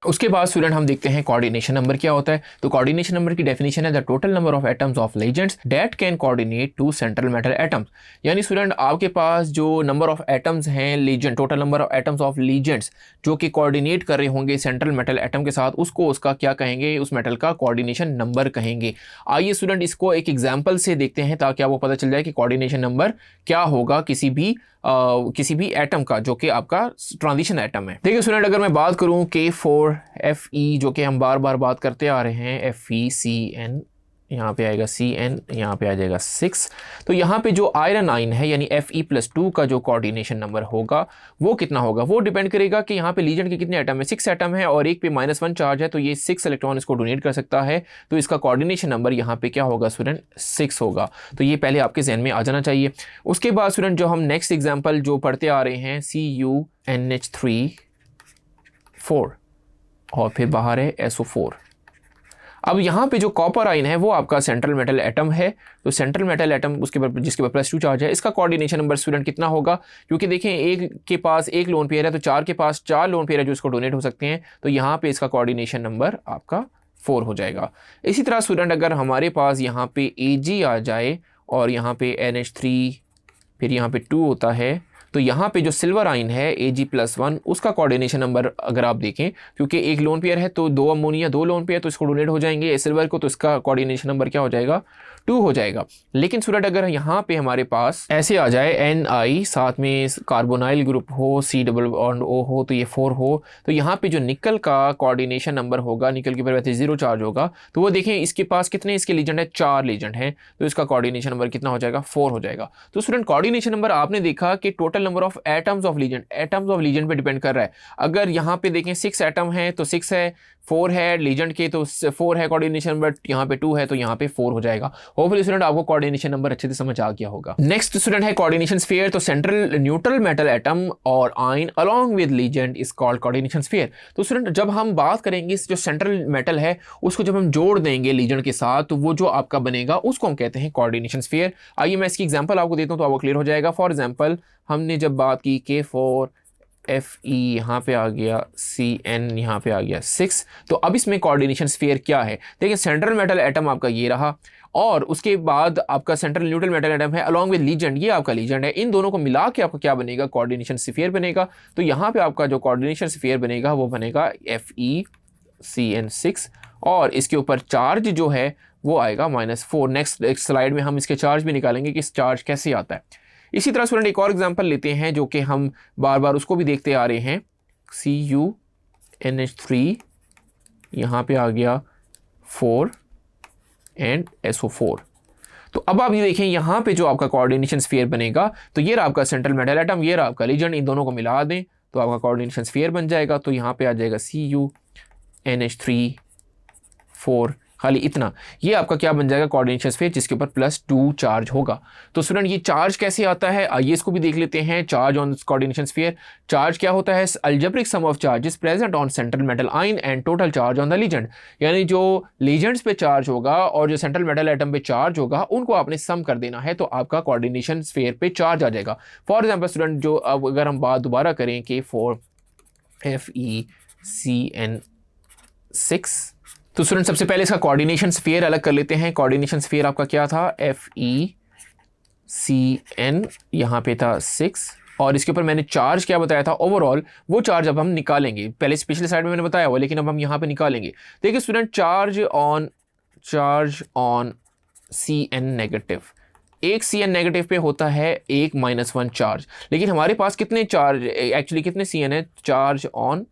उसके बाद स्टूडेंट हम देखते हैं कोऑर्डिनेशन नंबर क्या होता है। तो कोऑर्डिनेशन नंबर की डेफिनेशन है the total number of atoms of ligands that can coordinate to central metal atoms. यानी स्टूडेंट आपके पास जो नंबर ऑफ एटम्स हैं ligand, total number of atoms of ligands जो कि कोऑर्डिनेट कर रहे होंगे सेंट्रल मेटल एटम के साथ, उसको उसका क्या कहेंगे, उस मेटल का कोऑर्डिनेशन नंबर कहेंगे। आइए स्टूडेंट इसको एक एग्जाम्पल से देखते हैं ताकि आपको पता चल जाए कि कोऑर्डिनेशन नंबर क्या होगा किसी भी एटम का जो कि आपका ट्रांजिशन एटम है। देखिए स्टूडेंट, अगर मैं बात करूं K4Fe जो कि हम बार बार बात करते आ रहे हैं, FeCN, यहाँ पे आएगा Cn, यहाँ पे आ जाएगा 6। तो यहाँ पे जो आयरन आइन है यानी Fe+2 का जो कोऑर्डिनेशन नंबर होगा वो कितना होगा, वो डिपेंड करेगा कि यहाँ पे लीजेंड के कितने एटम है। 6 एटम है और एक पे -1 चार्ज है, तो ये 6 इलेक्ट्रॉन इसको डोनेट कर सकता है। तो इसका कोऑर्डिनेशन नंबर यहाँ पे क्या होगा स्टूडेंट, 6 होगा। तो ये पहले आपके जहन में आ जाना चाहिए। उसके बाद स्टूडेंट जो हम नेक्स्ट एग्जाम्पल जो पढ़ते आ रहे हैं CuNH3 4 और फिर बाहर है SO4। अब यहाँ पे जो कॉपर आइन है वो आपका सेंट्रल मेटल एटम है। तो सेंट्रल मेटल एटम जिसके पर +2 चार्ज है, इसका कोऑर्डिनेशन नंबर स्टूडेंट कितना होगा, क्योंकि देखें एक के पास एक लोन पेयर है तो 4 के पास 4 लोन पेयर है जो इसको डोनेट हो सकते हैं। तो यहाँ पे इसका कोऑर्डिनेशन नंबर आपका 4 हो जाएगा। इसी तरह स्टूडेंट अगर हमारे पास यहाँ पे Ag आ जाए और यहाँ पे NH3 फिर यहाँ पे 2 होता है, तो यहाँ पे जो सिल्वर आइन है Ag+1 उसका कोऑर्डिनेशन नंबर अगर आप देखें, क्योंकि एक लोन पेयर है तो 2 अमोनिया 2 लोन पेयर तो इसको डोनेट हो जाएंगे सिल्वर को, तो इसका कोऑर्डिनेशन नंबर क्या हो जाएगा, 2 हो जाएगा। लेकिन स्टूडेंट अगर यहाँ पे हमारे पास ऐसे आ जाए Ni साथ में कार्बोनाइल ग्रुप हो, C डबल बॉन्ड O हो, तो ये 4 हो, तो यहाँ पे जो निकल का कोऑर्डिनेशन नंबर होगा, निकल के ऊपर वैसे 0 चार्ज होगा, तो वो देखें इसके पास कितने इसके लीजेंड है, 4 लीजेंड हैं, तो इसका कोऑर्डिनेशन नंबर कितना हो जाएगा, 4 हो जाएगा। तो स्टूडेंट कोऑर्डिनेशन नंबर आपने देखा कि total number of atoms of legend पे डिपेंड कर रहा है। अगर यहाँ पे देखें 6 एटम है तो 6 है, 4 है लीजेंड के तो 4 है कोऑर्डिनेशन नंबर, यहाँ पे 2 है तो यहाँ पे 4 हो जाएगा। होपफुली स्टूडेंट आपको कोऑर्डिनेशन नंबर अच्छे से समझ आ गया होगा। नेक्स्ट स्टूडेंट है कोऑर्डिनेशन स्फीयर। तो सेंट्रल न्यूट्रल मेटल एटम और आइन along with legend is called coordination sphere. तो स्टूडेंट जब हम बात करेंगे इस जो सेंट्रल मेटल है उसको जब हम जोड़ देंगे लीजेंड के साथ, तो वो जो आपका बनेगा उसको हम कहते हैं कोऑर्डिनेशन स्फीयर। आइए मैं इसकी एग्जांपल आपको देता हूँ तो आपको क्लियर हो जाएगा। फॉर एग्जांपल हमने जब बात की K4Fe यहाँ पे आ गया, Cn यहाँ पे आ गया 6, तो अब इसमें कोऑर्डिनेशन स्फीयर क्या है, देखिए सेंट्रल मेटल एटम आपका ये रहा और उसके बाद आपका सेंट्रल न्यूट्रल मेटल एटम है अलोंग विद लीजेंड, ये आपका लीजेंड है। इन दोनों को मिला के आपका क्या बनेगा, कोऑर्डिनेशन स्फीयर बनेगा। तो यहाँ पे आपका जो कोऑर्डिनेशन स्फीयर बनेगा वो बनेगा FeCN6 और इसके ऊपर चार्ज जो है वो आएगा -4। नेक्स्ट स्लाइड में हम इसके चार्ज भी निकालेंगे कि इस चार्ज कैसे आता है। इसी तरह स्टूडेंट एक और एग्जांपल लेते हैं जो कि हम बार बार उसको भी देखते आ रहे हैं। CuNH3 यहाँ पे आ गया 4 एंड SO4। तो अब आप ये देखें यहाँ पे जो आपका कोऑर्डिनेशन स्फीयर बनेगा, तो ये रहा आपका सेंट्रल मेटल एटम, ये रहा आपका लीजेंड, इन दोनों को मिला दें तो आपका कोऑर्डिनेशन स्फीयर बन जाएगा। तो यहाँ पे आ जाएगा CuNH3 4, खाली इतना, ये आपका क्या बन जाएगा, कोऑर्डिनेशन स्फीयर जिसके ऊपर +2 चार्ज होगा। तो स्टूडेंट ये चार्ज कैसे आता है, आइए इसको भी देख लेते हैं। Charge on coordination sphere, charge क्या होता है, algebraic sum of charges present on central metal ion and total charge on the ligand. यानी जो लीजेंड्स पे चार्ज होगा और जो सेंट्रल मेटल एटम पे चार्ज होगा उनको आपने सम कर देना है, तो आपका कोऑर्डिनेशन स्फीयर पे चार्ज आ जाएगा। फॉर एग्जाम्पल स्टूडेंट जो अब अगर हम बात दोबारा करें K4FeCN6, तो स्टूडेंट सबसे पहले इसका कोऑर्डिनेशन स्फीयर अलग कर लेते हैं। कोऑर्डिनेशन स्फीयर आपका क्या था, FeCN यहाँ पे था 6 और इसके ऊपर मैंने चार्ज क्या बताया था ओवरऑल, वो चार्ज अब हम निकालेंगे। पहले पिछले साइड में मैंने बताया हुआ, लेकिन अब हम यहाँ पे निकालेंगे। देखिए student charge on Cn negative, एक Cn नेगेटिव पे होता है एक -1 चार्ज, लेकिन हमारे पास कितने चार्ज एक्चुअली कितने Cn है, चार्ज ऑन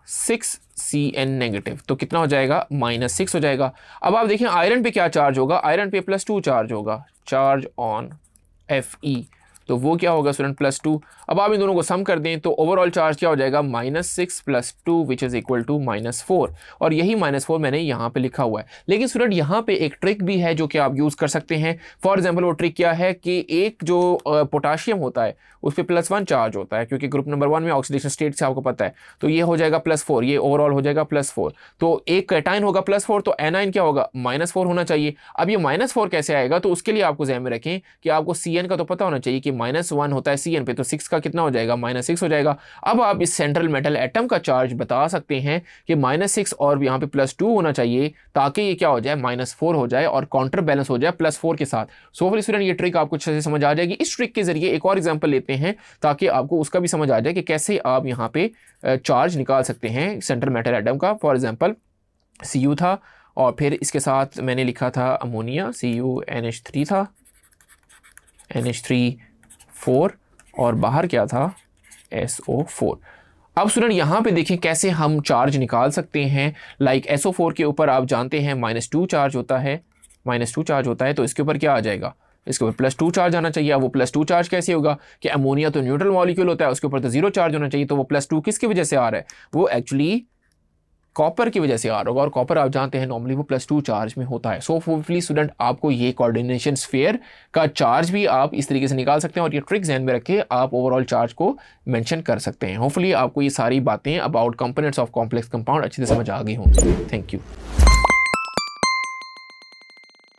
6 Cn नेगेटिव, तो कितना हो जाएगा, -6 हो जाएगा। अब आप देखें आयरन पे क्या चार्ज होगा, आयरन पे +2 चार्ज होगा, चार्ज ऑन Fe, तो वो क्या होगा स्टूडेंट +2। अब आप इन दोनों को सम कर दें तो ओवरऑल चार्ज क्या हो जाएगा, -6 + 2 विच इज़ इक्वल टू -4, और यही -4 मैंने यहाँ पे लिखा हुआ है। लेकिन स्टूडेंट यहाँ पे एक ट्रिक भी है जो कि आप यूज़ कर सकते हैं। फॉर एग्जाम्पल वो ट्रिक क्या है कि एक जो पोटाशियम होता है उस पर +1 चार्ज होता है, क्योंकि ग्रुप नंबर 1 में ऑक्सीडेशन स्टेट से आपको पता है, तो ये हो जाएगा +4, ये ओवरऑल हो जाएगा +4। तो एक कैटाइन होगा +4, तो एनाइन क्या होगा, -4 होना चाहिए। अब ये -4 कैसे आएगा, तो उसके लिए आपको ध्यान में रखें कि आपको Cn का तो पता होना चाहिए कि -1 होता है Cn पे, तो 6 का कितना हो जाएगा, -6 हो जाएगा। अब आप इस सेंट्रल मेटल एटम का चार्ज बता सकते हैं कि -6 और यहाँ पे +2 होना चाहिए, ताकि ये क्या हो जाए, -4 हो जाए और काउंटर बैलेंस हो जाए +4 के साथ। सो फिर स्टूडेंट ये ट्रिक आपको अच्छे से समझ आ जाएगी। इस ट्रिक के जरिए एक और एग्जाम्पल लेते हैं ताकि आपको उसका भी समझ आ जाए कि कैसे आप यहाँ पे चार्ज निकाल सकते हैं सेंट्रल मेटल एटम का। फॉर एग्जाम्पल Cu था और फिर इसके साथ मैंने लिखा था अमोनिया, CuNH3 था, NH3 और बाहर क्या था, SO4। अब स्टूडेंट यहाँ पे देखें कैसे हम चार्ज निकाल सकते हैं। लाइक SO4 के ऊपर आप जानते हैं -2 चार्ज होता है, -2 चार्ज होता है, तो इसके ऊपर क्या आ जाएगा, इसके ऊपर +2 चार्ज आना चाहिए। अब वो +2 चार्ज कैसे होगा कि अमोनिया तो न्यूट्रल मॉलिक्यूल होता है, उसके ऊपर तो 0 चार्ज होना चाहिए, तो वो +2 किसकी वजह से आ रहा है, वो एक्चुअली कॉपर की वजह से आ रहा होगा, और कॉपर आप जानते हैं नॉर्मली वो +2 चार्ज में होता है। सो होपफुली स्टूडेंट आपको ये कोऑर्डिनेशन स्फीयर का चार्ज भी आप इस तरीके से निकाल सकते हैं, और ये ट्रिक ध्यान में रख के आप ओवरऑल चार्ज को मेंशन कर सकते हैं। होपफुली आपको ये सारी बातें about components of complex compound अच्छे से समझ आ गई होंगी। Thank you.